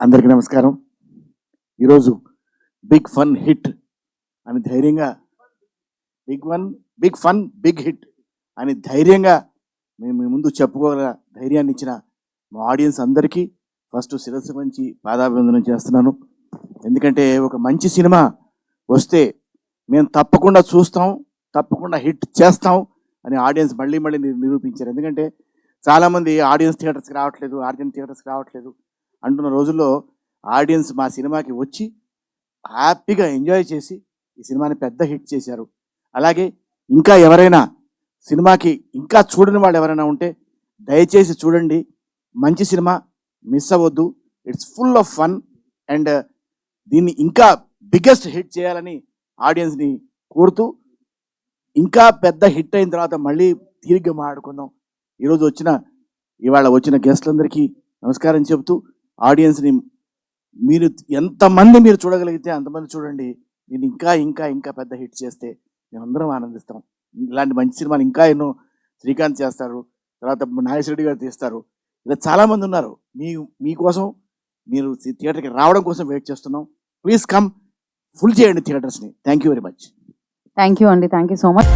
అందరికీ నమస్కారం. ఈరోజు బిగ్ ఫన్ హిట్ అని ధైర్యంగా బిగ్ ఫన్ బిగ్ హిట్ అని ధైర్యంగా మేము మీ ముందు చెప్పుకోగల ధైర్యాన్ని ఇచ్చిన మా ఆడియన్స్ అందరికీ ఫస్ట్ శిరస్సు మంచి పాదాభివందనం చేస్తున్నాను. ఎందుకంటే ఒక మంచి సినిమా వస్తే మేము తప్పకుండా చూస్తాం, తప్పకుండా హిట్ చేస్తాం అని ఆడియన్స్ మళ్ళీ మళ్ళీ నిరూపించారు. ఎందుకంటే చాలామంది ఆడియన్స్ థియేటర్స్కి రావట్లేదు అంటున్న రోజుల్లో ఆడియన్స్ మా సినిమాకి వచ్చి హ్యాపీగా ఎంజాయ్ చేసి ఈ సినిమాని పెద్ద హిట్ చేశారు. అలాగే ఇంకా ఎవరైనా సినిమాకి ఇంకా చూడని వాళ్ళు ఎవరైనా ఉంటే దయచేసి చూడండి. మంచి సినిమా, మిస్ అవ్వద్దు. It's full of fun and దీన్ని ఇంకా బిగ్గెస్ట్ హిట్ చేయాలని ఆడియన్స్ని కోరుతూ, ఇంకా పెద్ద హిట్ అయిన తర్వాత మళ్ళీ తీరిగ్గా మాట్లాడుకుందాం. ఇవాళ వచ్చిన గెస్ట్లందరికీ నమస్కారం చెబుతూ, ఆడియన్స్ని మీరు ఎంతమంది మీరు చూడగలిగితే అంతమంది చూడండి. నేను ఇంకా ఇంకా ఇంకా పెద్ద హిట్ చేస్తే మేమందరం ఆనందిస్తాం. ఇలాంటి మంచి సినిమాలు ఇంకా ఎన్నో శ్రీకాంత్ చేస్తారు, తర్వాత నాగేశ్వరరెడ్డి గారు తీస్తారు. ఇలా చాలామంది ఉన్నారు. మీకోసం మీరు థియేటర్కి రావడం కోసం వెయిట్ చేస్తున్నాం. ప్లీజ్ కమ్, ఫుల్ చేయండి థియేటర్స్ని. Thank you very much. Thank you అండి, థ్యాంక్ యూ సో మచ్.